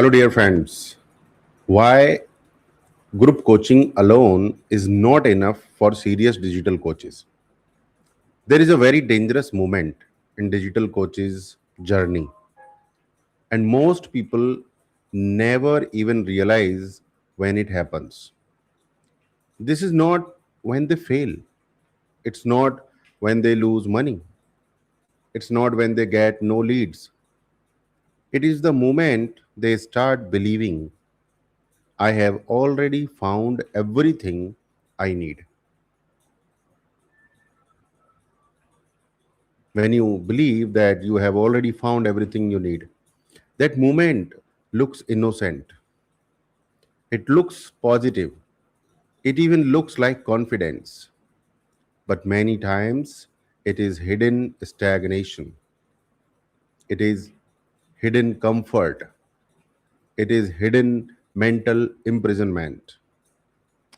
Hello, dear friends. Why group coaching alone is not enough for serious digital coaches? There is a very dangerous moment in digital coaches' journey, and most people never even realize when it happens. This is not when they fail, it's not when they lose money, it's not when they get no leads. It is the moment they start believing, I have already found everything I need. When you believe that you have already found everything you need, that moment looks innocent, it looks positive, it even looks like confidence, but many times it is hidden stagnation, it is hidden comfort, it is hidden mental imprisonment.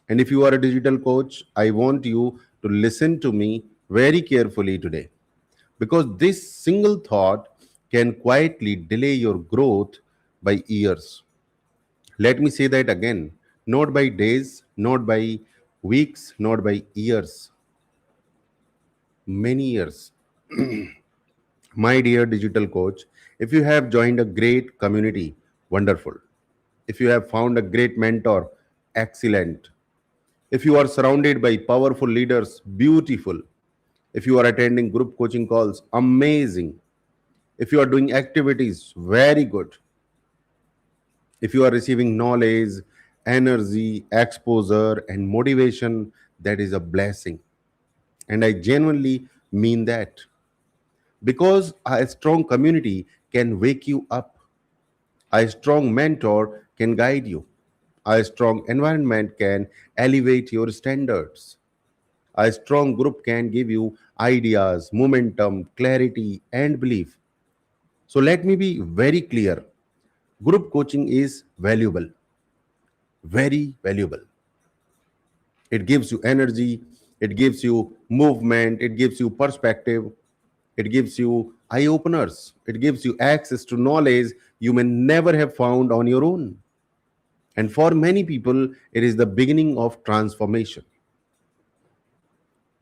And if you are a digital coach, I want you to listen to me very carefully today, because this single thought can quietly delay your growth by years. Let me say that again, not by days, not by weeks, not by years, many years. My dear digital coach, if you have joined a great community, wonderful. If you have found a great mentor, excellent. If you are surrounded by powerful leaders, beautiful. If you are attending group coaching calls, amazing. If you are doing activities, very good. If you are receiving knowledge, energy, exposure, and motivation, that is a blessing. And I genuinely mean that, because a strong community can wake you up, a strong mentor can guide you, a strong environment can elevate your standards, a strong group can give you ideas, momentum, clarity, and belief. So let me be very clear, group coaching is valuable, very valuable. It gives you energy, it gives you movement, it gives you perspective, it gives you eye openers, it gives you access to knowledge you may never have found on your own. And for many people, it is the beginning of transformation.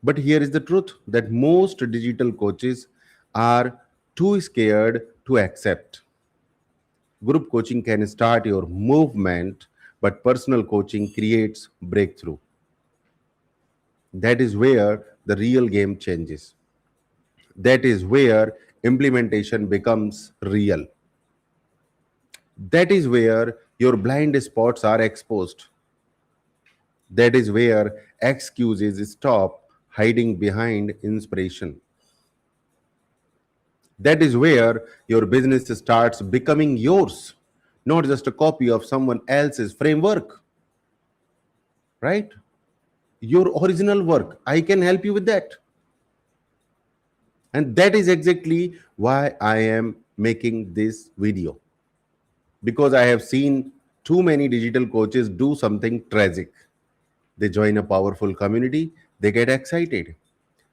But here is the truth, that most digital coaches are too scared to accept. Group coaching can start your movement, but personal coaching creates breakthrough. That is where the real game changes. That is where implementation becomes real. That is where your blind spots are exposed. That is where excuses stop hiding behind inspiration. That is where your business starts becoming yours, not just a copy of someone else's framework, right? Your original work. I can help you with that. And that is exactly why I am making this video, because I have seen too many digital coaches do something tragic. They join a powerful community, they get excited,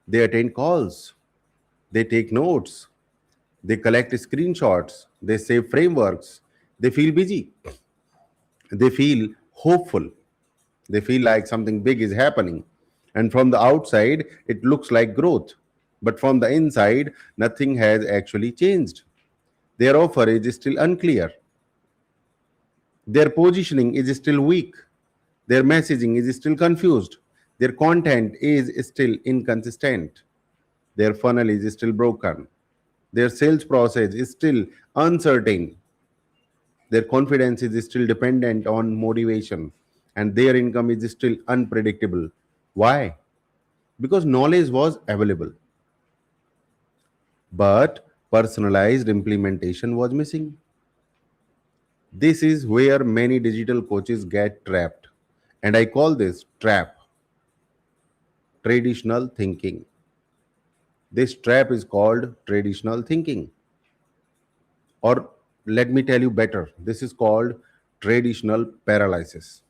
they attend calls, they take notes, they collect screenshots, they save frameworks, they feel busy, they feel hopeful, they feel like something big is happening. And from the outside, it looks like growth. But from the inside, nothing has actually changed. Their offer is still unclear. Their positioning is still weak. Their messaging is still confused. Their content is still inconsistent. Their funnel is still broken. Their sales process is still uncertain. Their confidence is still dependent on motivation. And their income is still unpredictable. Why? Because knowledge was available, but personalized implementation was missing. This is where many digital coaches get trapped. And I call this trap traditional thinking. This trap is called traditional thinking. Or let me tell you better, this is called traditional paralysis.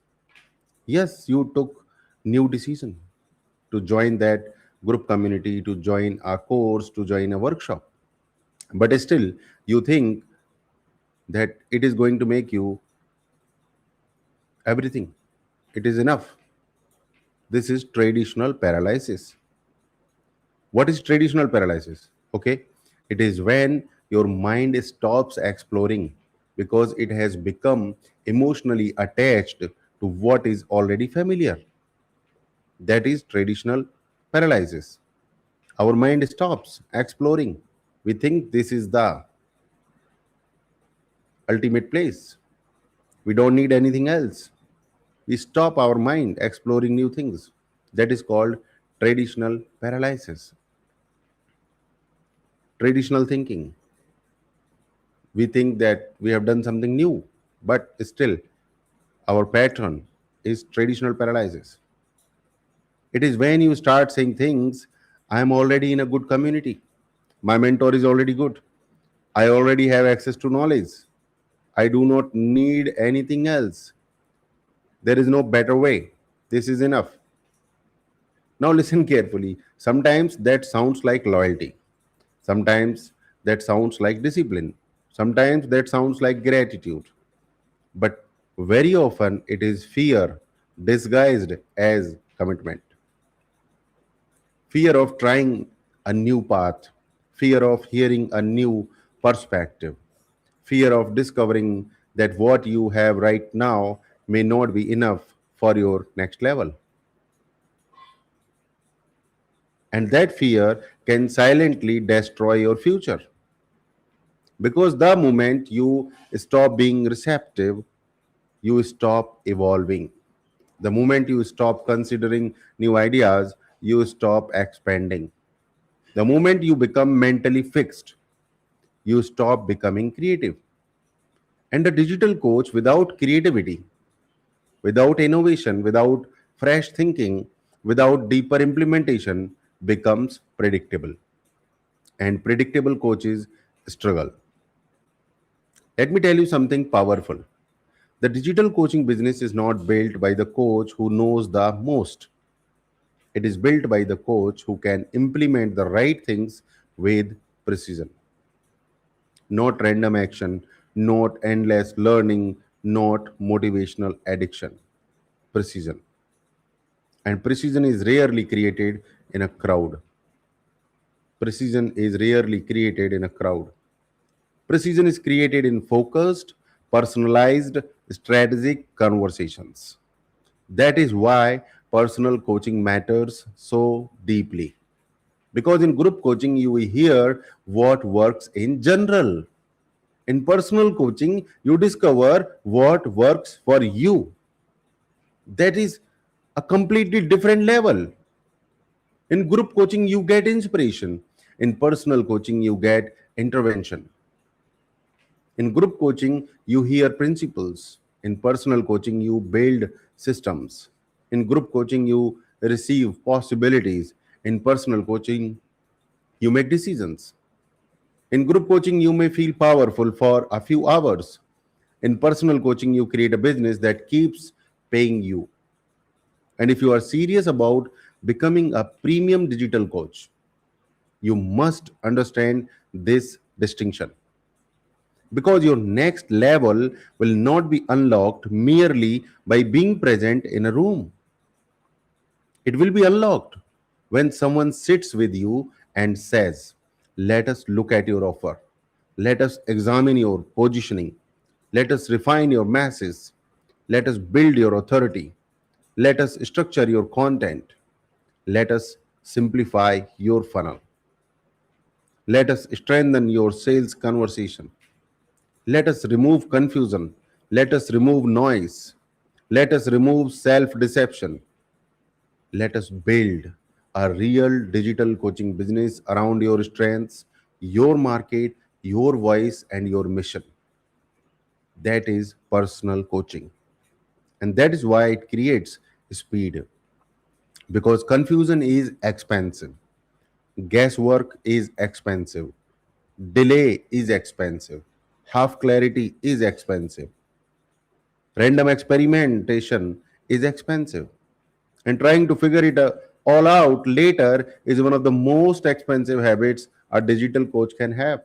Yes, you took new decision to join that group community, to join a course, to join a workshop. But still, you think that it is going to make you everything. It is enough. This is traditional paralysis. What is traditional paralysis? Okay, it is when your mind stops exploring because it has become emotionally attached to what is already familiar. That is traditional paralysis. Our mind stops exploring. We think this is the ultimate place. We don't need anything else. We stop our mind exploring new things. That is called traditional paralysis. Traditional thinking. We think that we have done something new, but still our pattern is traditional paralysis. It is when you start saying things, I am already in a good community. My mentor is already good. I already have access to knowledge. I do not need anything else. There is no better way. This is enough. Now, listen carefully. Sometimes that sounds like loyalty. Sometimes that sounds like discipline. Sometimes that sounds like gratitude. But very often it is fear disguised as commitment. Fear of trying a new path, fear of hearing a new perspective, fear of discovering that what you have right now may not be enough for your next level. And that fear can silently destroy your future. Because the moment you stop being receptive, you stop evolving. The moment you stop considering new ideas, you stop expanding. The moment you become mentally fixed, you stop becoming creative. And a digital coach without creativity, without innovation, without fresh thinking, without deeper implementation becomes predictable. And predictable coaches struggle. Let me tell you something powerful. The digital coaching business is not built by the coach who knows the most. It is built by the coach who can implement the right things with precision. Not random action, not endless learning, not motivational addiction. Precision. And precision is rarely created in a crowd. Precision is rarely created in a crowd. Precision is created in focused, personalized, strategic conversations. That is why personal coaching matters so deeply. Because in group coaching, you will hear what works in general. In personal coaching, you discover what works for you. That is a completely different level. In group coaching, you get inspiration. In personal coaching, you get intervention. In group coaching, you hear principles. In personal coaching, you build systems. In group coaching, you receive possibilities. In personal coaching, you make decisions. In group coaching, you may feel powerful for a few hours. In personal coaching, you create a business that keeps paying you. And if you are serious about becoming a premium digital coach, you must understand this distinction. Because your next level will not be unlocked merely by being present in a room. It will be unlocked when someone sits with you and says, let us look at your offer. Let us examine your positioning. Let us refine your masses. Let us build your authority. Let us structure your content. Let us simplify your funnel. Let us strengthen your sales conversation. Let us remove confusion. Let us remove noise. Let us remove self deception. Let us build a real digital coaching business around your strengths, your market, your voice, and your mission. That is personal coaching. And that is why it creates speed because confusion is expensive, guesswork is expensive, delay is expensive, half clarity is expensive, random experimentation is expensive, and trying to figure it all out later is one of the most expensive habits a digital coach can have.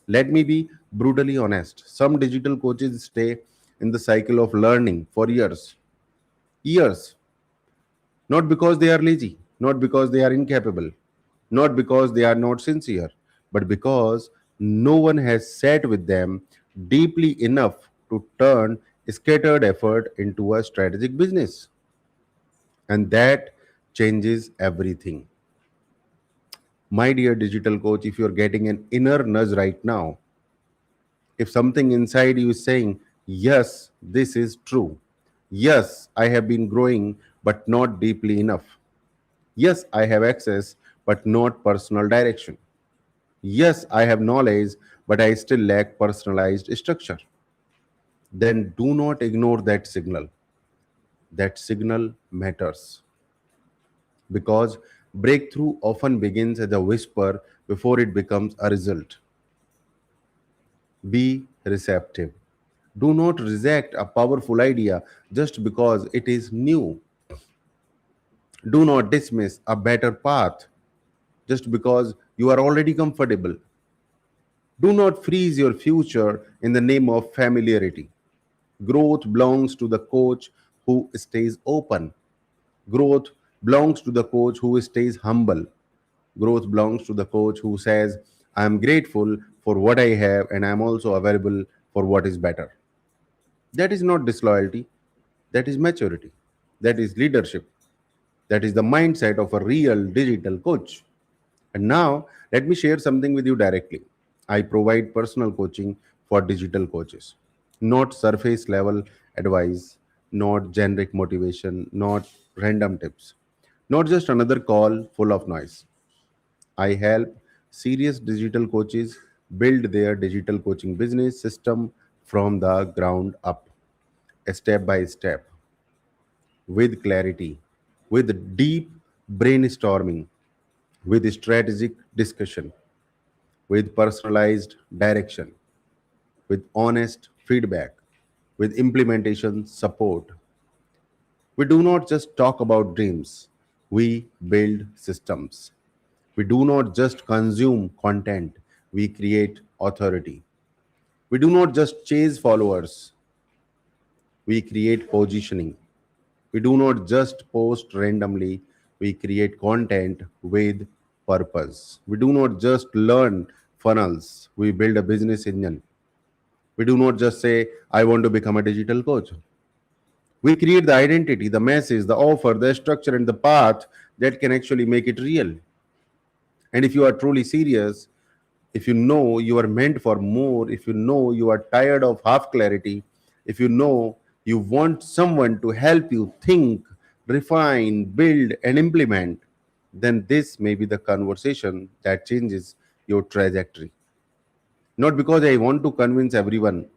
Let me be brutally honest. Some digital coaches stay in the cycle of learning for years. Years. Not because they are lazy, not because they are incapable, not because they are not sincere, but because no one has sat with them deeply enough to turn scattered effort into a strategic business. And that changes everything. My dear digital coach, if you're getting an inner nudge right now, if something inside you is saying, yes, this is true. Yes, I have been growing, but not deeply enough. Yes, I have access, but not personal direction. Yes, I have knowledge, but I still lack personalized structure. Then do not ignore that signal. That signal matters because breakthrough often begins as a whisper before it becomes a result. Be receptive. Do not reject a powerful idea just because it is new. Do not dismiss a better path just because you are already comfortable. Do not freeze your future in the name of familiarity. Growth belongs to the coach who stays open. Growth belongs to the coach who stays humble. Growth belongs to the coach who says, I am grateful for what I have and I am also available for what is better. That is not disloyalty, that is maturity, that is leadership, that is the mindset of a real digital coach. And now, let me share something with you directly. I provide personal coaching for digital coaches, not surface level advice, not generic motivation, not random tips, not just another call full of noise. I help serious digital coaches build their digital coaching business system from the ground up, step by step, with clarity, with deep brainstorming, with strategic discussion, with personalized direction, with honest feedback, with implementation support. We do not just talk about dreams, we build systems. We do not just consume content, we create authority. We do not just chase followers, we create positioning. We do not just post randomly, we create content with purpose. We do not just learn funnels, we build a business engine. We do not just say, I want to become a digital coach. We create the identity, the message, the offer, the structure, and the path that can actually make it real. And if you are truly serious, if you know you are meant for more, if you know you are tired of half clarity, if you know you want someone to help you think, refine, build, and implement, then this may be the conversation that changes your trajectory. Not because I want to convince everyone,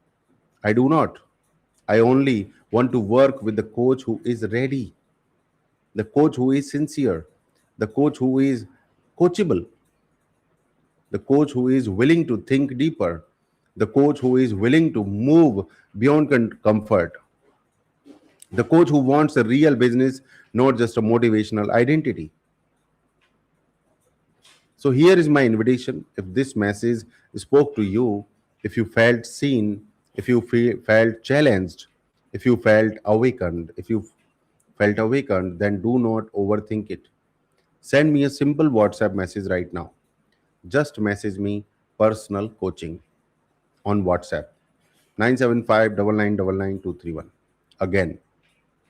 I do not. I only want to work with the coach who is ready, the coach who is sincere, the coach who is coachable, the coach who is willing to think deeper, the coach who is willing to move beyond comfort, the coach who wants a real business, not just a motivational identity. So, here is my invitation. If this message spoke to you, if you felt seen, if you felt challenged, if you felt awakened, if you felt awakened, then do not overthink it. Send me a simple WhatsApp message right now. Just message me personal coaching on WhatsApp 975 9999 231. Again,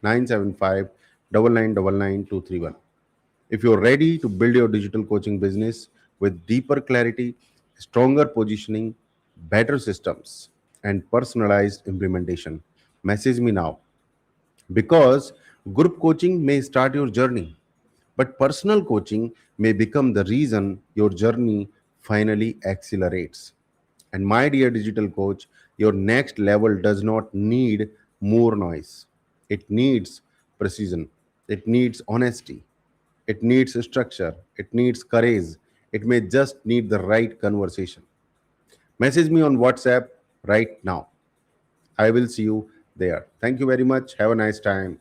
975 9999 231. If you're ready to build your digital coaching business with deeper clarity, stronger positioning, better systems, and personalized implementation, message me now. Because group coaching may start your journey, but personal coaching may become the reason your journey finally accelerates. And my dear digital coach, your next level does not need more noise. It needs precision. It needs honesty. It needs structure. It needs courage. It may just need the right conversation. Message me on WhatsApp right now. I will see you there. Thank you very much. Have a nice time.